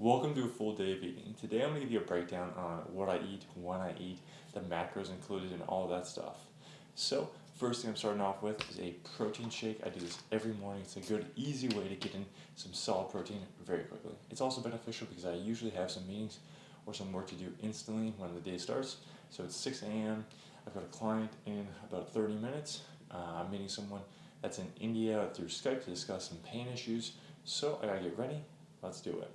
Welcome to a full day of eating. Today I'm going to give you a breakdown on what I eat, when I eat, the macros included, and all that stuff. So, first thing I'm starting off with is a protein shake. I do this every morning. It's a good, easy way to get in some solid protein very quickly. It's also beneficial because I usually have some meetings or some work to do instantly when the day starts. So it's 6 a.m. I've got a client in about 30 minutes. I'm meeting someone that's in India through Skype to discuss some pain issues. So I gotta get ready. Let's do it.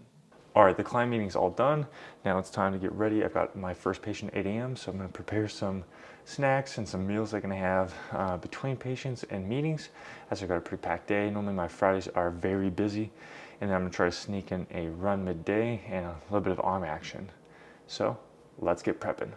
All right, the client meeting's all done. Now it's time to get ready. I've got my first patient at 8 a.m., so I'm gonna prepare some snacks and some meals I can have between patients and meetings, as I've got a pretty packed day. Normally my Fridays are very busy, and then I'm gonna try to sneak in a run midday and a little bit of arm action. So let's get prepping.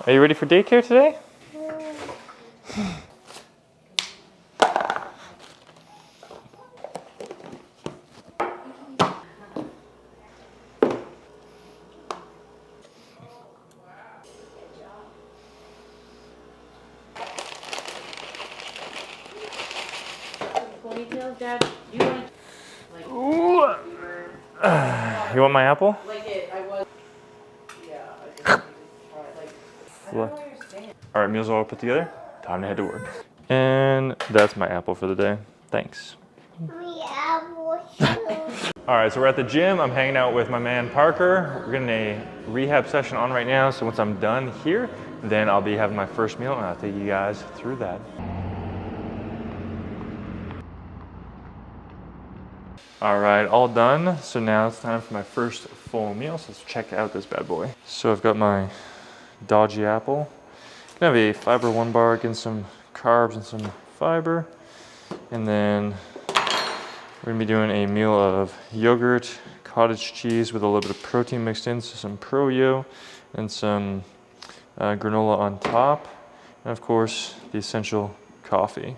Are you ready for daycare today? Ponytails, Dad? Do you want like? Ooh. You want my apple? Like it, I was. Yeah, I just try like. I don't understand. All right, meals are all put together. Time to head to work. And that's my apple for the day. Thanks. All right, so we're at the gym. I'm hanging out with my man Parker. We're getting a rehab session on right now. So once I'm done here, then I'll be having my first meal and I'll take you guys through that. All right, all done. So now it's time for my first full meal. So let's check out this bad boy. So I've got my dodgy apple. Gonna have a fiber 1 bar, getting some carbs and some fiber. And then we're gonna be doing a meal of yogurt, cottage cheese with a little bit of protein mixed in, so some Pro-Yo and some granola on top. And of course, the essential coffee.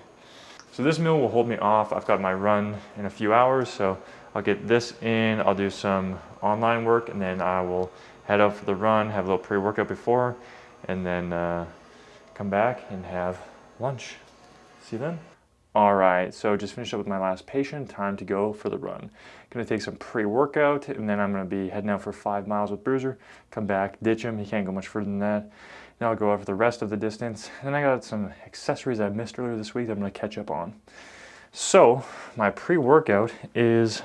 So this meal will hold me off. I've got my run in a few hours, so I'll get this in, I'll do some online work, and then I will head out for the run, have a little pre-workout before, and then come back and have lunch. See you then. All right, so just finished up with my last patient, time to go for the run. Gonna take some pre-workout, and then I'm gonna be heading out for 5 miles with Bruiser, come back, ditch him, he can't go much further than that. Now I'll go out for the rest of the distance. And I got some accessories I missed earlier this week that I'm gonna catch up on. So my pre-workout is,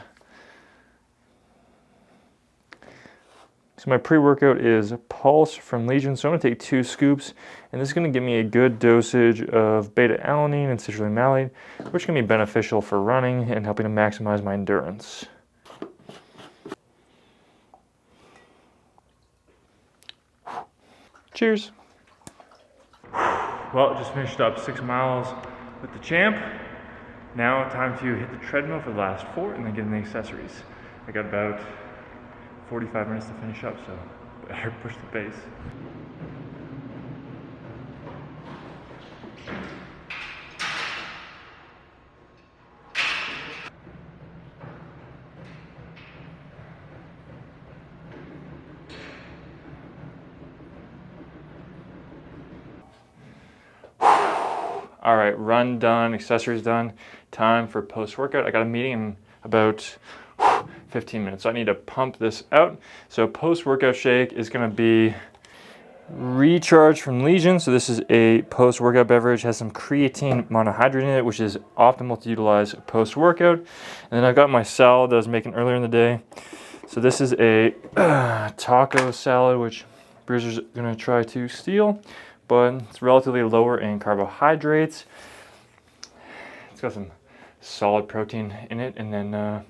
Pulse from Legion. So I'm gonna take 2 scoops, and this is gonna give me a good dosage of beta-alanine and citrulline malate, which can be beneficial for running and helping to maximize my endurance. Cheers. Well, just finished up 6 miles with the champ. Now time to hit the treadmill for the last 4 and then get in the accessories. I got about 45 minutes to finish up, so better push the pace. All right, run done, accessories done. Time for post-workout. I got a meeting in about 15 minutes, so I need to pump this out. So post-workout shake is gonna be Recharge from Legion. So this is a post-workout beverage, has some creatine monohydrate in it, which is optimal to utilize post-workout. And then I've got my salad that I was making earlier in the day. So this is a taco salad, which Bruiser's gonna try to steal, but it's relatively lower in carbohydrates. It's got some solid protein in it, and then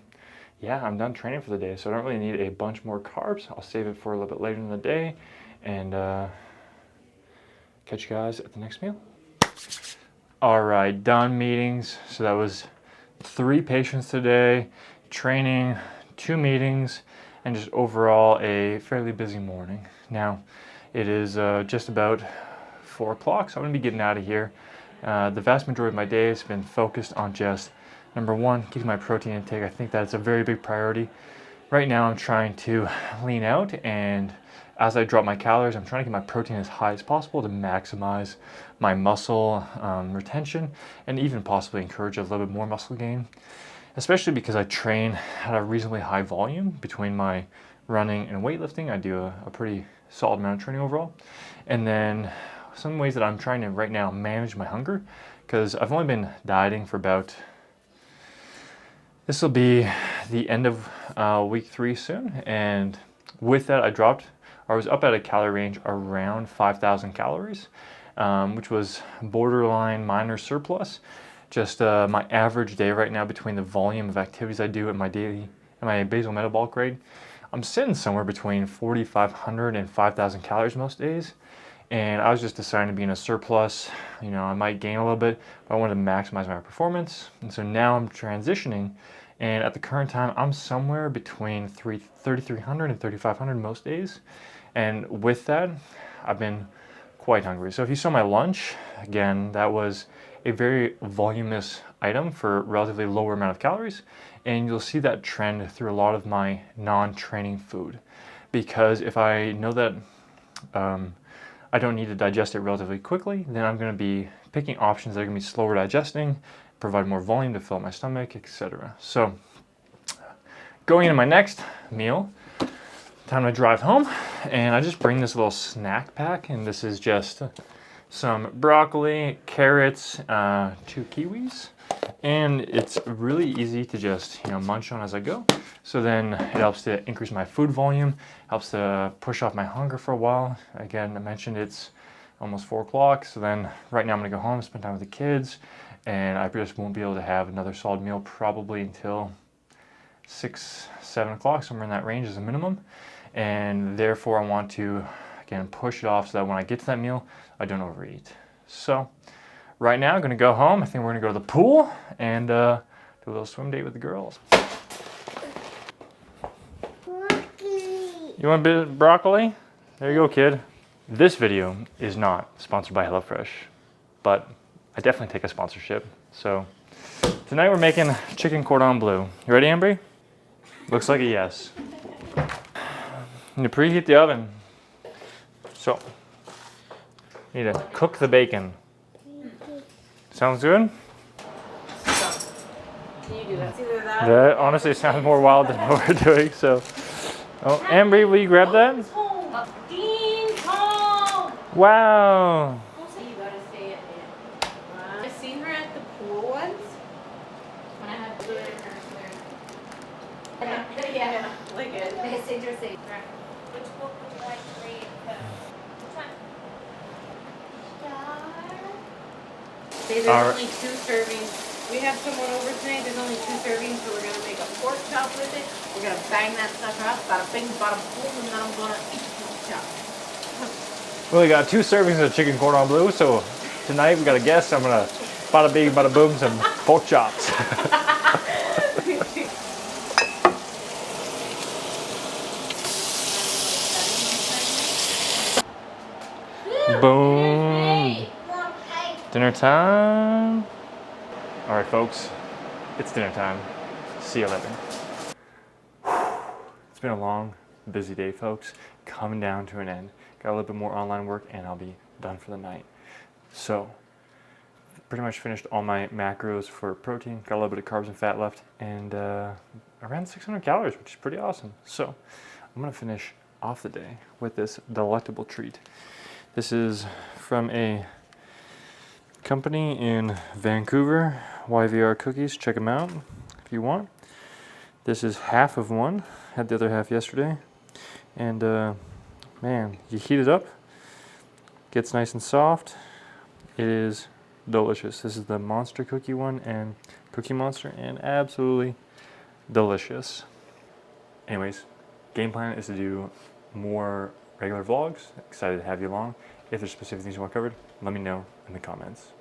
yeah, I'm done training for the day, so I don't really need a bunch more carbs. I'll save it for a little bit later in the day, and catch you guys at the next meal. All right, done meetings. So that was 3 patients today, training, 2 meetings, and just overall a fairly busy morning. Now, it is just about 4 o'clock, so I'm gonna be getting out of here. The vast majority of my day has been focused on just Number one, keeping my protein intake. I think that's a very big priority. Right now I'm trying to lean out, and as I drop my calories, I'm trying to get my protein as high as possible to maximize my muscle retention and even possibly encourage a little bit more muscle gain, especially because I train at a reasonably high volume between my running and weightlifting. I do a pretty solid amount of training overall. And then some ways that I'm trying to right now manage my hunger, because I've only been dieting for about, this will be the end of week 3 soon. And with that, I was up at a calorie range around 5,000 calories, which was borderline minor surplus. Just my average day right now between the volume of activities I do and my basal metabolic rate, I'm sitting somewhere between 4,500 and 5,000 calories most days. And I was just deciding to be in a surplus. You know, I might gain a little bit, but I wanted to maximize my performance. And so now I'm transitioning. And at the current time, I'm somewhere between 3,300 and 3,500 most days. And with that, I've been quite hungry. So if you saw my lunch, again, that was a very voluminous item for a relatively lower amount of calories. And you'll see that trend through a lot of my non-training food. Because if I know that I don't need to digest it relatively quickly, then I'm going to be picking options that are going to be slower digesting, provide more volume to fill my stomach, etc. So going into my next meal, time to drive home, and I just bring this little snack pack, and this is just some broccoli, carrots, 2 kiwis, and it's really easy to just munch on as I go. So then it helps to increase my food volume, helps to push off my hunger for a while. Again, I mentioned it's almost 4 o'clock, so then right now I'm gonna go home, spend time with the kids, and I just won't be able to have another solid meal probably until 6, 7 o'clock, somewhere in that range as a minimum. And therefore I want to, again, push it off so that when I get to that meal, I don't overeat. So right now I'm gonna go home. I think we're gonna go to the pool and do a little swim date with the girls. You want a bit of broccoli? There you go, kid. This video is not sponsored by HelloFresh, but I definitely take a sponsorship. So tonight we're making chicken cordon bleu. You ready, Ambry? Looks like a yes. Need to preheat the oven. So, need to cook the bacon. Sounds good? Can you do that? It's either that. That honestly sounds more wild than what we're doing, so. Oh, Ambry, will you grab that? Dean Kong! Wow. You gotta say it. I've seen her at the pool once. When I had to do it in her. Yeah, like it. Which book would you like to read? Which one? There's All right. only 2 servings. We have someone over tonight. There's only 2 servings, so we're gonna make a pork chop with it. We're gonna bang that sucker up, bada bing, bada boom, and then I'm gonna eat the pork chop. We only got 2 servings of chicken cordon bleu, so tonight we got a guest. I'm gonna bada bing, bada boom, some pork chops. Boom. Dinner time. All right, folks, it's dinner time. See you later. It's been a long, busy day, folks. Coming down to an end. Got a little bit more online work and I'll be done for the night. So, pretty much finished all my macros for protein. Got a little bit of carbs and fat left and around 600 calories, which is pretty awesome. So, I'm gonna finish off the day with this delectable treat. This is from a company in Vancouver, YVR Cookies. Check them out if you want. This is half of one. Had the other half yesterday. And man, you heat it up, gets nice and soft. It is delicious. This is the Monster Cookie one and Cookie Monster, and absolutely delicious. Anyways, game plan is to do more regular vlogs. Excited to have you along. If there's specific things you want covered, let me know in the comments.